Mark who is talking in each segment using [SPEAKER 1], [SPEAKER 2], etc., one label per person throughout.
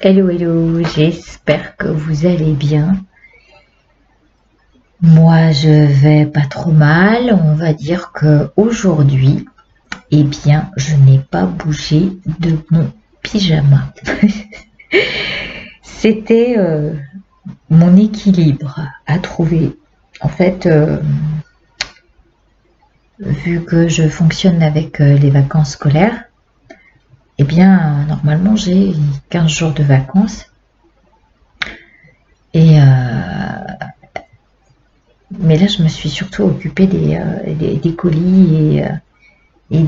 [SPEAKER 1] Hello, hello, j'espère que vous allez bien. Moi, je vais pas trop mal. On va dire que aujourd'hui, eh bien, je n'ai pas bougé de mon pyjama. C'était mon équilibre à trouver. En fait, vu que je fonctionne avec les vacances scolaires, eh bien, normalement, j'ai 15 jours de vacances. Et mais là, je me suis surtout occupée des colis et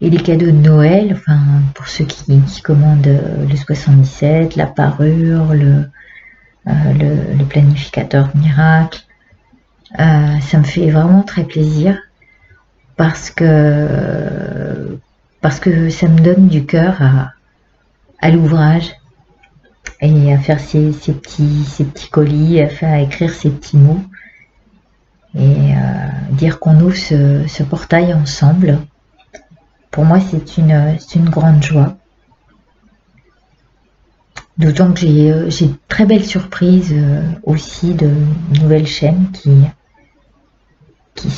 [SPEAKER 1] des cadeaux de Noël. Enfin, pour ceux qui commandent le 77, la parure, le planificateur miracle. Ça me fait vraiment très plaisir parce que ça me donne du cœur à l'ouvrage et à faire ces petits colis, à écrire ces petits mots et dire qu'on ouvre ce portail ensemble. Pour moi, c'est une grande joie. D'autant que j'ai de très belles surprises aussi de nouvelles chaînes qui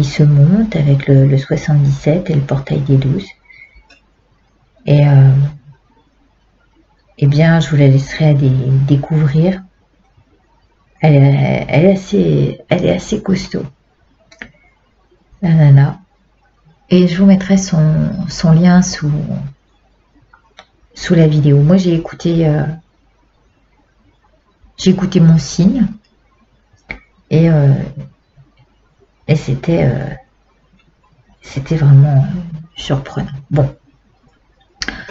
[SPEAKER 1] se montent avec le 77 et le portail des 12. Et eh bien, je vous la laisserai découvrir. Elle est assez costaud. La nana. Et je vous mettrai son lien sous la vidéo. Moi, j'ai écouté mon signe et c'était vraiment surprenant. Bon,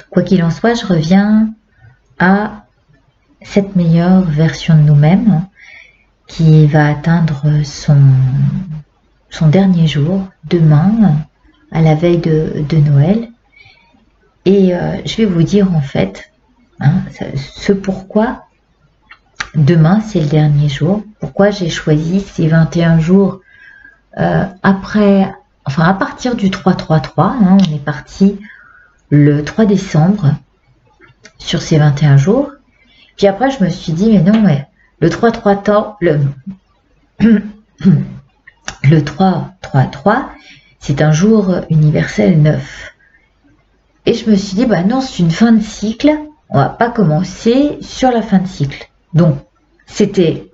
[SPEAKER 1] quoi qu'il en soit, je reviens à cette meilleure version de nous-mêmes qui va atteindre son dernier jour, demain, à la veille de Noël. Et je vais vous dire en fait ce pourquoi demain c'est le dernier jour, pourquoi j'ai choisi ces 21 jours à partir du 3-3-3, on est parti le 3 décembre sur ces 21 jours. Puis après je me suis dit mais non, mais le 3-3-3, le 3-3-3, c'est un jour universel 9. Et je me suis dit, bah non, c'est une fin de cycle, on va pas commencer sur la fin de cycle. Donc, c'était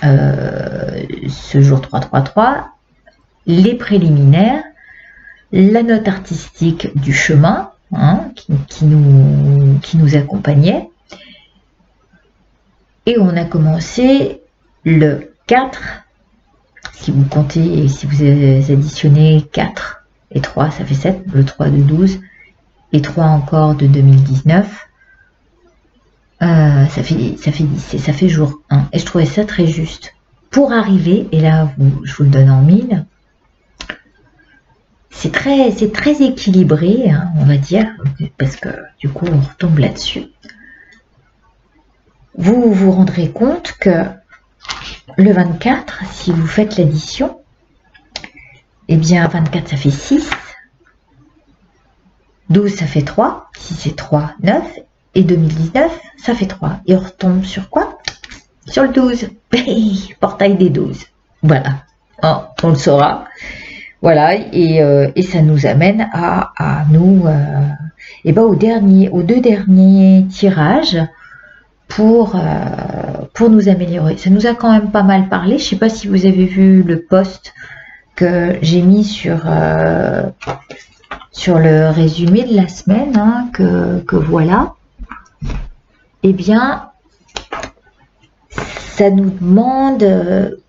[SPEAKER 1] ce jour 3-3-3, les préliminaires, la note artistique du chemin, qui nous accompagnait. Et on a commencé le 4, si vous comptez, si vous additionnez 4 et 3, ça fait 7, le 3 de 12, et 3 encore de 2019, ça fait 10, et ça fait jour 1. Et je trouvais ça très juste. Pour arriver, et là, je vous le donne en 1000, c'est très équilibré, on va dire, parce que du coup, on retombe là-dessus. Vous vous rendrez compte que le 24, si vous faites l'addition, eh bien 24 ça fait 6, 12 ça fait 3, 6 et 3, 9, et 2019 ça fait 3. Et on retombe sur quoi? Sur le 12, portail des 12. Voilà, on le saura. Voilà, et ça nous amène à nous, aux deux derniers tirages pour nous améliorer. Ça nous a quand même pas mal parlé. Je ne sais pas si vous avez vu le post que j'ai mis sur le résumé de la semaine, que voilà. Eh bien, ça nous demande, de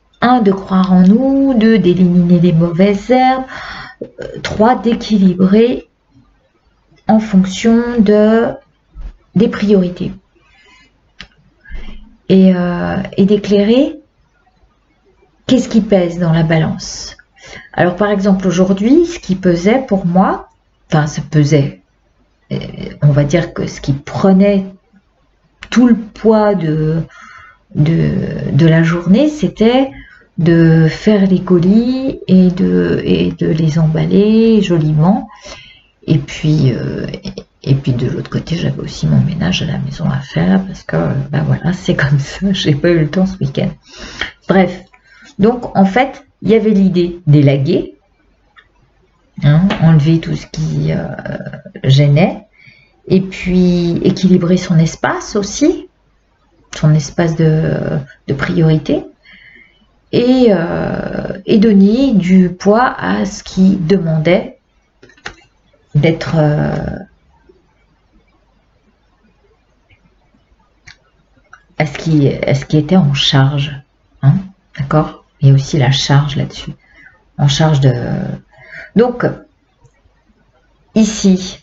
[SPEAKER 1] croire en nous, 2, d'éliminer les mauvaises herbes, 3, d'équilibrer en fonction des priorités. Et d'éclairer qu'est-ce qui pèse dans la balance. Alors par exemple aujourd'hui, ce qui pesait pour moi, ça pesait, on va dire que ce qui prenait tout le poids de la journée, c'était de faire les colis et de les emballer joliment Et puis de l'autre côté, j'avais aussi mon ménage à la maison à faire parce que, ben voilà, c'est comme ça, j'ai pas eu le temps ce week-end. Bref, donc en fait, il y avait l'idée d'élaguer, hein, enlever tout ce qui gênait, et puis équilibrer son espace aussi, son espace de priorité, et donner du poids à ce qui demandait d'être à ce qui était en charge, hein, d'accord? Il y a aussi la charge là-dessus, en charge de... Donc, ici,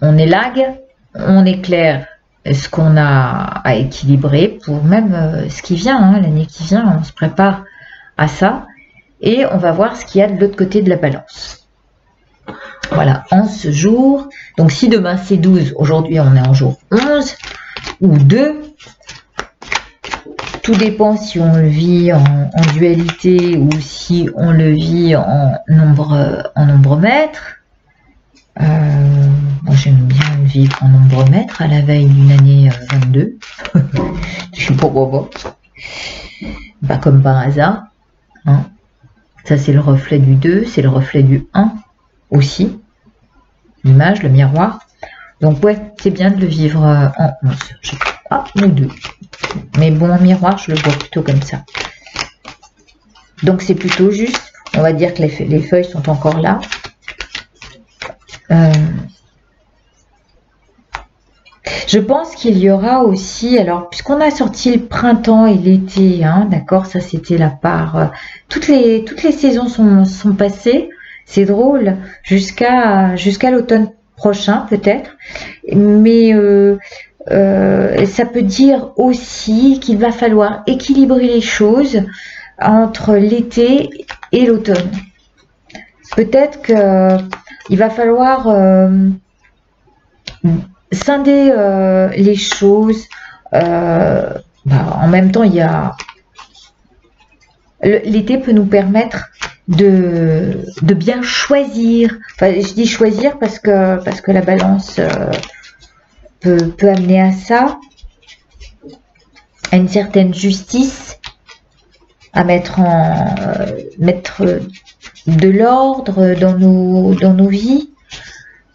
[SPEAKER 1] on élague, on éclaire ce qu'on a à équilibrer pour même ce qui vient, hein, l'année qui vient, on se prépare à ça, et on va voir ce qu'il y a de l'autre côté de la balance. Voilà, en ce jour, donc si demain c'est 12, aujourd'hui on est en jour 11, ou 2, tout dépend si on le vit en dualité ou si on le vit en nombre mètre. Moi j'aime bien le vivre en nombre mètre à la veille d'une année 22. Je sais pas pourquoi. Pas comme par hasard. Hein. Ça c'est le reflet du 2, c'est le reflet du 1 aussi. L'image, le miroir. Donc ouais, c'est bien de le vivre en 11. Je sais pas, ou 2. Mais bon, en miroir, je le vois plutôt comme ça. Donc c'est plutôt juste. On va dire que les feuilles sont encore là. Je pense qu'il y aura aussi, alors puisqu'on a sorti le printemps et l'été, hein, d'accord, ça c'était la part. Toutes les saisons sont passées. C'est drôle jusqu'à l'automne prochain peut-être. Mais ça peut dire aussi qu'il va falloir équilibrer les choses entre l'été et l'automne. Peut-être qu'il va falloir scinder les choses. En même temps, il y a l'été peut nous permettre de bien choisir. Enfin, je dis choisir parce que la balance peut amener à ça, à une certaine justice, à mettre de l'ordre dans nos vies,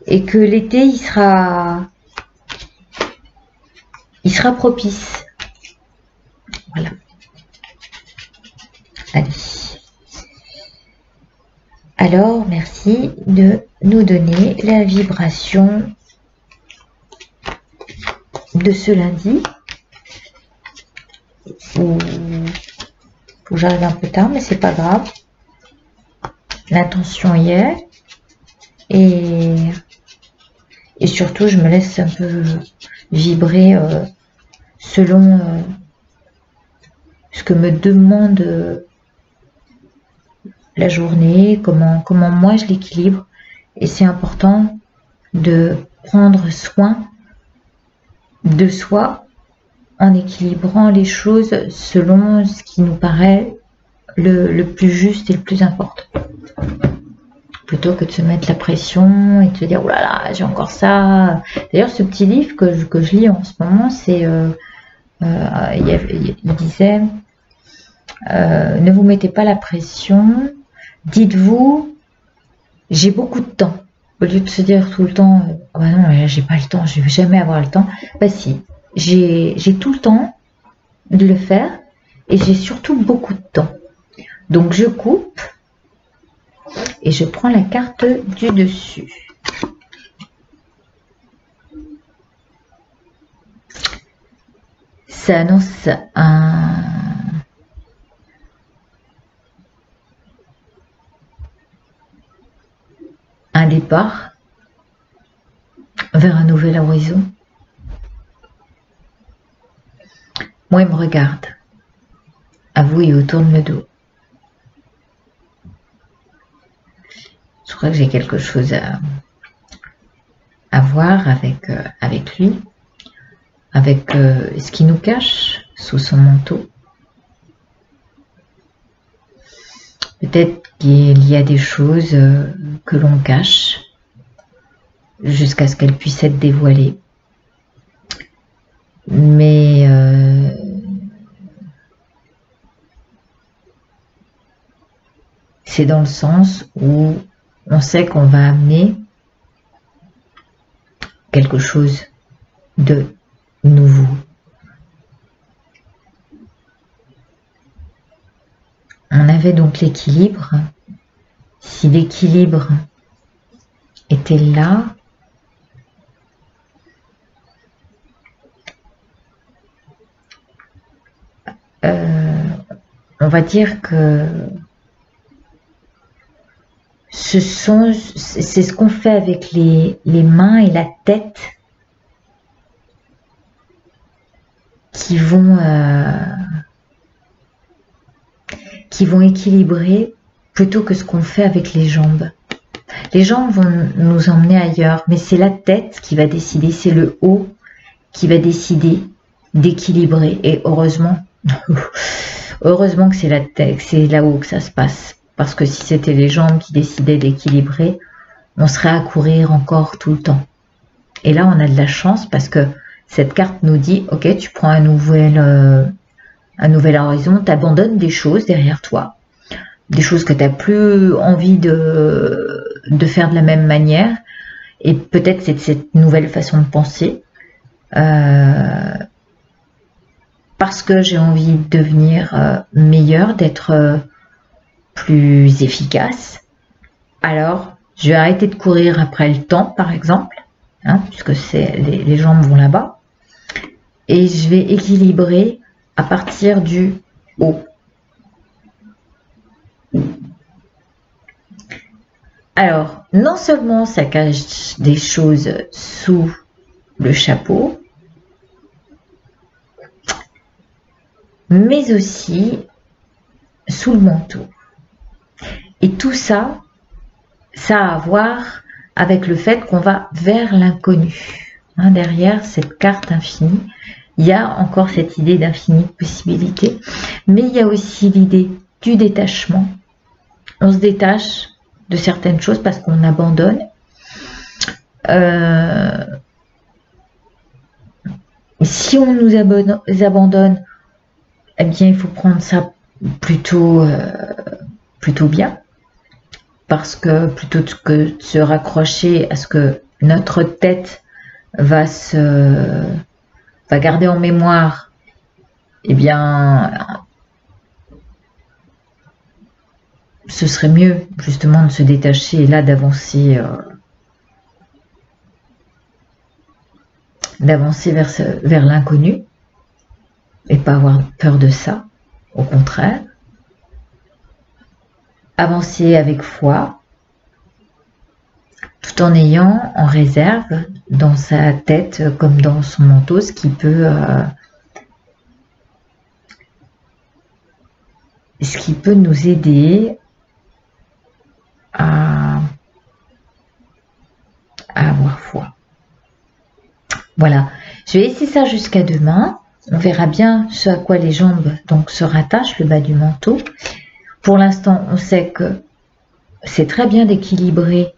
[SPEAKER 1] et que l'été il sera propice. Voilà. Allez. Alors, merci de nous donner la vibration de ce lundi. Où j'arrive un peu tard, mais c'est pas grave. L'intention y est. Et surtout, je me laisse un peu vibrer selon ce que me demande la journée, comment moi je l'équilibre. Et c'est important de prendre soin de soi en équilibrant les choses selon ce qui nous paraît le plus juste et le plus important. Plutôt que de se mettre la pression et de se dire « Oh là là, j'ai encore ça ». D'ailleurs, ce petit livre que je lis en ce moment, c'est il disait ne vous mettez pas la pression, dites-vous « J'ai beaucoup de temps ». Au lieu de se dire tout le temps « Oh bah non, j'ai pas le temps, je vais jamais avoir le temps ». Bah si, j'ai tout le temps de le faire et j'ai surtout beaucoup de temps. Donc je coupe et je prends la carte du dessus. Ça annonce un départ vers un nouvel horizon. Moi, il me regarde. À vous, il vous tourne le dos. Je crois que j'ai quelque chose à voir avec lui, avec ce qui nous cache sous son manteau. Peut-être qu'il y a des choses que l'on cache, jusqu'à ce qu'elle puisse être dévoilée. Mais c'est dans le sens où on sait qu'on va amener quelque chose de nouveau. On avait donc l'équilibre. Si l'équilibre était là, on va dire que c'est ce qu'on fait avec les mains et la tête qui vont équilibrer plutôt que ce qu'on fait avec les jambes. Les jambes vont nous emmener ailleurs, mais c'est la tête qui va décider, c'est le haut qui va décider d'équilibrer. Et heureusement, heureusement que c'est la tête, c'est là-haut que ça se passe. Parce que si c'était les jambes qui décidaient d'équilibrer, on serait à courir encore tout le temps. Et là, on a de la chance parce que cette carte nous dit, ok, tu prends un nouvel horizon, tu abandonnes des choses derrière toi, des choses que tu n'as plus envie de faire de la même manière. Et peut-être c'est cette nouvelle façon de penser. Parce que j'ai envie de devenir meilleur, d'être plus efficace, alors je vais arrêter de courir après le temps, par exemple, hein, puisque les jambes vont là-bas, et je vais équilibrer à partir du haut. Alors, non seulement ça cache des choses sous le chapeau, mais aussi sous le manteau. Et tout ça, ça a à voir avec le fait qu'on va vers l'inconnu. Hein, derrière cette carte infinie, il y a encore cette idée d'infinies possibilités, mais il y a aussi l'idée du détachement. On se détache de certaines choses parce qu'on abandonne. Si on nous abandonne, eh bien, il faut prendre ça plutôt bien. Parce que plutôt que de se raccrocher à ce que notre tête va garder en mémoire, eh bien, ce serait mieux justement de se détacher et là d'avancer vers l'inconnu et pas avoir peur de ça, au contraire. Avancer avec foi, tout en ayant en réserve dans sa tête comme dans son manteau ce qui peut nous aider à avoir foi. Voilà, je vais laisser ça jusqu'à demain. On verra bien ce à quoi les jambes donc se rattachent, le bas du manteau. Pour l'instant, on sait que c'est très bien d'équilibrer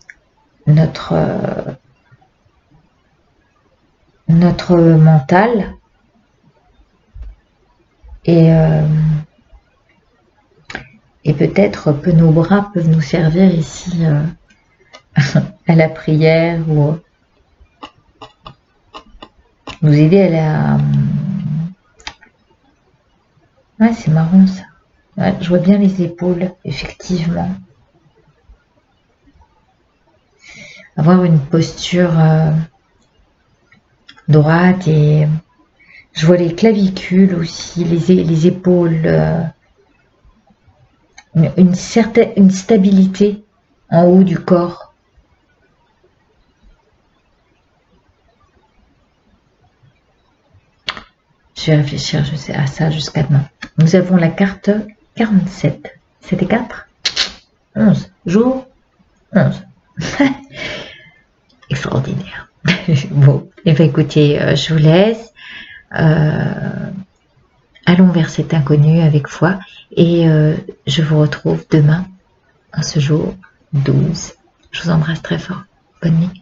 [SPEAKER 1] notre mental et peut-être que nos bras peuvent nous servir ici à la prière ou nous aider à la... Ouais, c'est marrant ça. Ouais, je vois bien les épaules, effectivement. Avoir une posture droite et je vois les clavicules aussi, les épaules, une stabilité en haut du corps. Je vais réfléchir à ça jusqu'à demain. Nous avons la carte 47. C'était 4 11. Jour 11. Extraordinaire. Bon, et bien écoutez, je vous laisse. Allons vers cet inconnu avec foi. Et je vous retrouve demain, en ce jour 12. Je vous embrasse très fort. Bonne nuit.